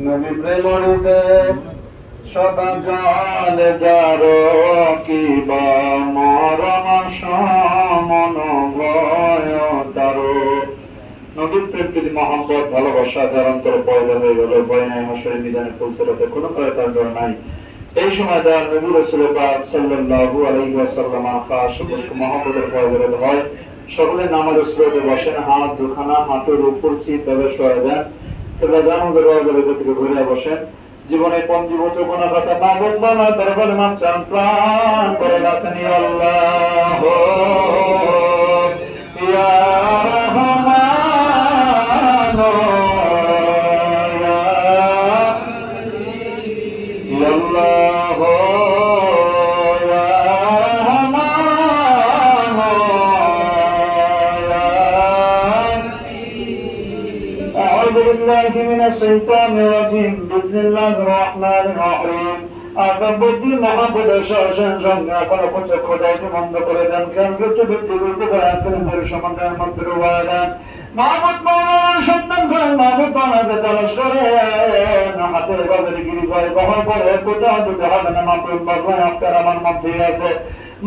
নবী প্রেমরূপে সদাকাল যার কিবা মরণ সমন ভয় তার। নবীর প্রেম প্রীতি মহব্বত ভালোবাসা যার অন্তরে পয়দা হয়ে গেল, ভয় নাই, হাসরের মিজানে পৌঁছাতে কোনো প্রয়তার ডর নাই। এই সময় তার নবী রাসূল পাক সাল্লাল্লাহু আলাইহি ওয়াসাল্লাম খাস মহব্বতের পয়দা হয়। সকলে নামাজে স্রোতে বসেন, হাত দুখানা হাতের উপর চিৎভাবে সরে দেন, তোমরা জানো দরবারে থেকে ঘুরে বসেন। জীবনে পঞ্জীভূত কোন কথা না বলবো না, দরবারে মাপ চান, প্রাণ করে রাখেন আল্লাহ ইয়া রহমান ইয়া আল্লাহ من الشيطان الرجيم بسم الله الرحمن الرحيم আগাবতী মহাপদ শাসন সংজ্ঞাপন পঞ্চ খোদাইতে বন্ধ করে দেন, কেন ব্যক্তি ব্যক্তি বলতে পারেন সমাধান মন্ত্র ওয়াদান মাহমুদ মাওলানা সন্তান করেন, মাহমুদ মাওলানাকে তালাশ করে হাতের বাজারে গিরি করে বহর করে কোথাও দিতে হবে না, মাহমুদ মাওলানা আপনার আমার মধ্যে আছে।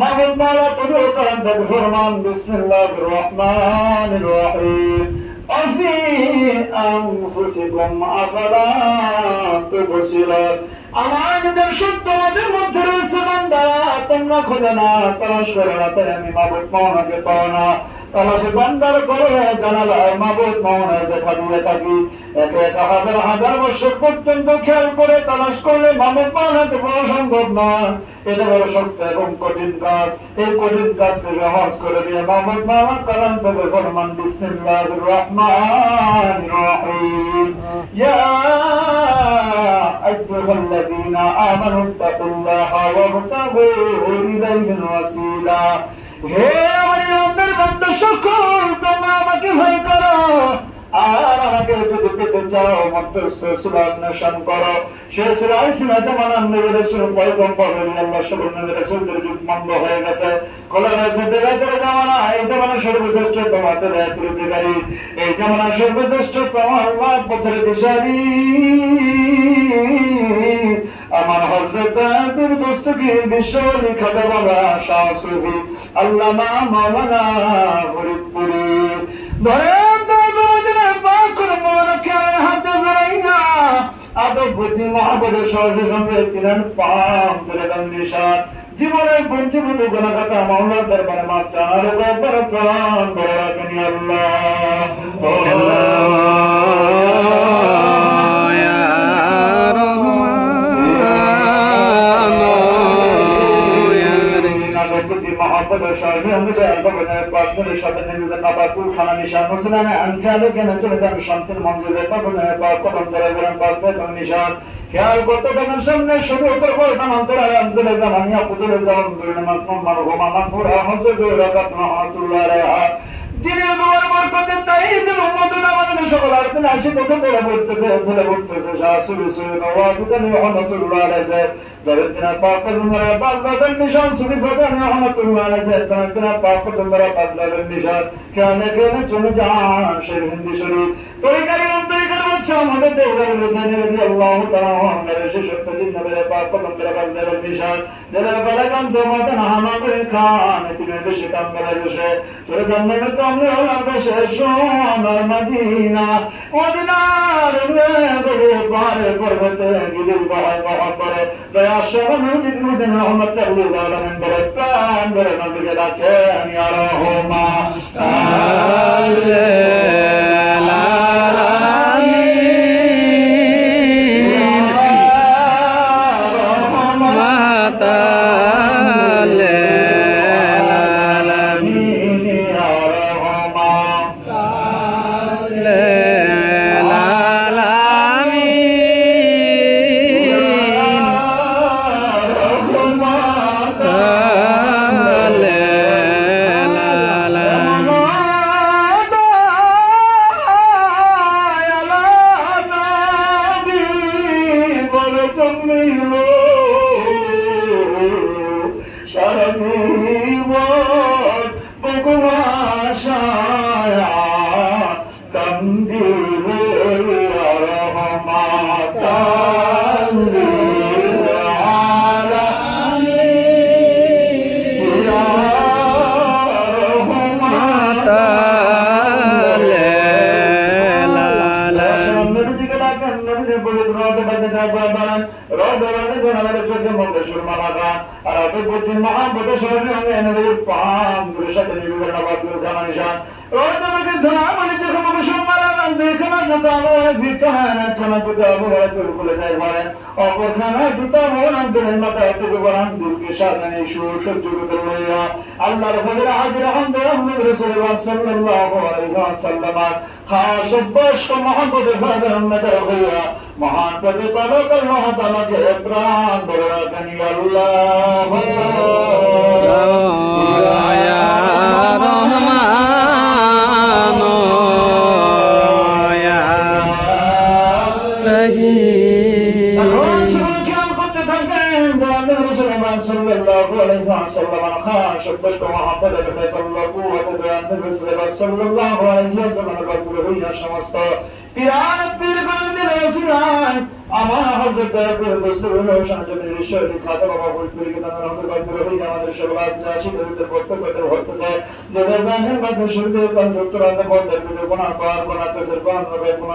মাহমুদ মাওলানা তুলে করেন তাকে ফরমান বিসমিল্লাহির রহমানির রহিম وفي أنفسكم أفلا تبصرون। আমাদের সত্যবাদের মধ্যে রয়েছে বান্দা, তোমরা খোঁজো না, তালাশ করো না, তাই আমি মাহবুব মাওলানাকে পাও না। তালাশে বান্দার করে জানালায় মাহবুব মাওলানায় দেখা দিয়ে থাকি। একে একা হাজার হাজার বছর পর্যন্ত খেয়াল করে তালাশ করলে মাহবুব মাওলানাকে পাওয়া সম্ভব না। এটা বড় শক্ত এবং কঠিন কাজ। এই কঠিন কাজকে সহজ করে দিয়ে মাহমুদ মাওলানা কালাম থেকে ফরমান বিসমিল্লাহির রহমানির রহিম ইয়া আইয়ুহাল্লাযীনা আমানু তাকুল্লাহা ওয়াবতাগু ইলাইহিল ওয়াসিলা। হে আমার ইমানদার বান্দা সকল, তোমরা আমাকে ভয় করো আর আমাকে যদি পেতে চাও মন্ত্র সুরা অন্বেষণ করো। সে সুরাই সিনাতে মানান নবী রাসূল পয়গম্বর আল্লাহ সকল নবী রাসূলদের যুগ বন্ধ হয়ে গেছে। খোলা রয়েছে বেলায়েতের জামানা, এই জামানা সর্বশ্রেষ্ঠ তোমার বেলায়েতের অধিকারী, এই জামানা সর্বশ্রেষ্ঠ তোমার আল্লাহ পথের দিশারি। আমার হযরত আব্দুল দস্তগীর বিশ্বলি খাজা বাবা শাহ সুফি আল্লামা মাওলানা ফরিদপুরি ধরে জীবনের পঞ্চমত গুণাগাতা মাওলার দরবারে মাপ চান, প্রাণ ধরে রাখেন শান্তির মঞ্জুরে খেয়াল করতে থাকেন সামনে শুরু করবো নামান্তরায় আমজলে জামানিয়া পুতুলে জামান দুর্নে মাকমুম মারহুমা মাগফুরা হযরত রাকাতুল্লাহ আলাইহা জিনের দুয়ারে বরকতে তাইদের উম্মতুন আমাদের সকল আরতে আসিতেছে ধরে পড়তেছে শাসুল সুন ওয়াদুদান রহমাতুল্লাহ আলাইহি দরদিনা পাক দুনরা বাল্লাদান নিশান সুরিফাদান রহমাতুল্লাহ আলাইহি দরদিনা পাক দুনরা বাল্লাদান নিশান কেনে চলে যান শের হিন্দি শরীফ তরিকার বাদশা আমাদের দেওয়ার রসানি রাদিয়াল্লাহু তাআলা আমাদের শেষ সত্যি নবীর পাক দুনরা বাল্লাদান নিশান দেবা বালাগাম জামাতান হামাকে খান তুমি বেশি কাম করে বসে তোর জন্মে তো আমি হলাম শেষ আমার মদিনা মদিনার বলে পারে পর্বতে গিরিল পাহাড় পাহাড়ে দয়া শরণ জিদ মুদিন রহমাতুল্লাহ আলামিন বলে প্রাণ বলে নবীকে ডাকেন ইয়া রহমান থাকেন নবীর পবিত্র রওজা পাকে থাকবার বানান রওজা পাকে জনাবের চোখে মুখে সুরমা লাগা আর আপনি বুদ্ধি মহাব্বতের সঙ্গে নবীর পাম দুরের সাথে নিজেদের নবাবুল খানা নিশান রওজা পাকে জনাবের চোখে মুখে সুরমা লাগান দুইখানা জুতা আবার ভিক্ষান একখানা জুতা আবার খুলে যায় বলেন অপরখানা জুতা বলেন দিলের মাথায় টুকু বলেন দিলকে সাজানে সুর সহ্য করতে লইয়া আল্লাহর ফজর হাজির আলহামদুলিল্লাহ রাসূলুল্লাহ সাল্লাল্লাহু আলাইহি ওয়াসাল্লাম খাস অভ্যাস মহব্বতের ফায়দা উম্মতের হইয়া মহান প্রতিপালক আল্লাহ তাআলাকে প্রাণ ধরে রাখেন আল্লাহ ইয়া রহমান ইয়া রহিম সাল্লাল্লাহু আলাইহি ওয়াসাল্লাম খাস অভ্যাস মহব্বতের ফয়সালা কুওয়াতে দয়ান রাসূলুল্লাহ সাল্লাল্লাহু আলাইহি ওয়াসাল্লাম বর্তমান হইয়া সমস্ত পিরান পীর গণদের রাসূলান আমার হযরত আবুল দস্তর শাহজাহান রিশাদি খাতা বাবা বলতে গিয়ে তারা আমাদের বাড়িতে হইয়া আমাদের সবাই আসি তাদের পড়তে হচ্ছে দেবরানের মধ্যে শুরুতে কোন সূত্রাতে বলতে যে কোন পার বানাতে সরকার নবে কোন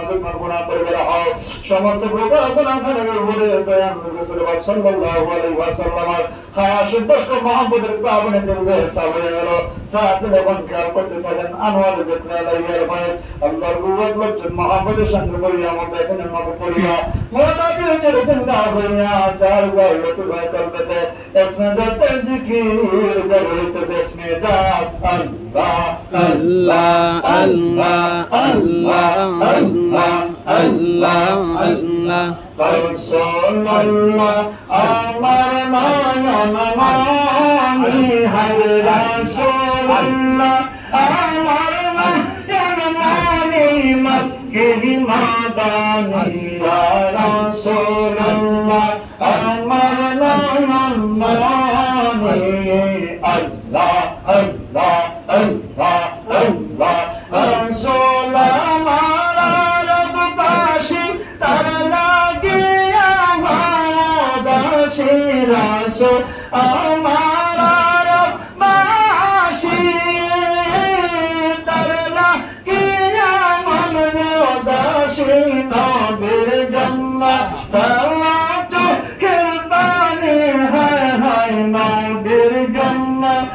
পরিবার হয় সমস্ত প্রকার কোন খানে বলে দয়ান রাসূলুল্লাহ সাল্লাল্লাহু আলাইহি ওয়াসাল্লাম খাস বস্ক মহব্বতের পাবনে দিলে সাবে গেল সাথে যখন খেয়াল করতে থাকেন আনোয়ার জিকর আলাইহির ভাই আল্লাহর কুওয়াত লজ্জত মহব্বতের সঙ্গে বলি আমাদের এখানে মত পড়িয়া मोहताजी चढ़ जिंदा हुआ चार जात भाई करते इसमें जाते जिकिर जरूरत से इसमें जात अल्लाह अल्लाह अल्लाह अल्लाह अल्लाह अल्लाह अल्लाह रसूलुल्लाह अमर नयन मानी हर रसूलुल्लाह अमर नयन मानी मक्के मादानी या रसूलुल्लाह अमर नयन मानी अल्लाह अल्लाह अल्लाह अल्लाह रसूलुल्लाह हमारा रब दाशी तर लगे दाशी रसूल हमारा रब दाशी तर लगे मन दाशी नबीर जन्नत तो कुर्बानी है नबीर जन्नत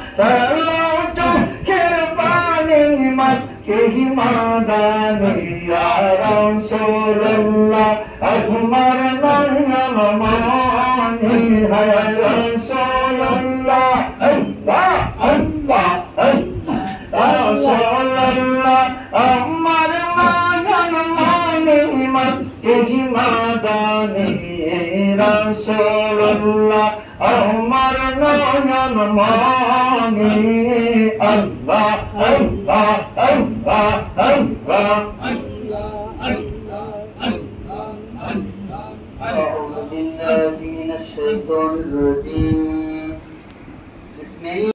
तो कुर्बानी मत के मादानी या रसूलुल्लाह अकबर नयन मानी है रसूलुल्लाह अल्लाह अल्लाह रसूलुल्लाह अमर नयन मानी मत के मादानी रसूलुल्लाह अमर नयन मानी अल्लाह अल्लाह अल्लाह अल्लाह أعوذ بالله من الشيطان الرجيم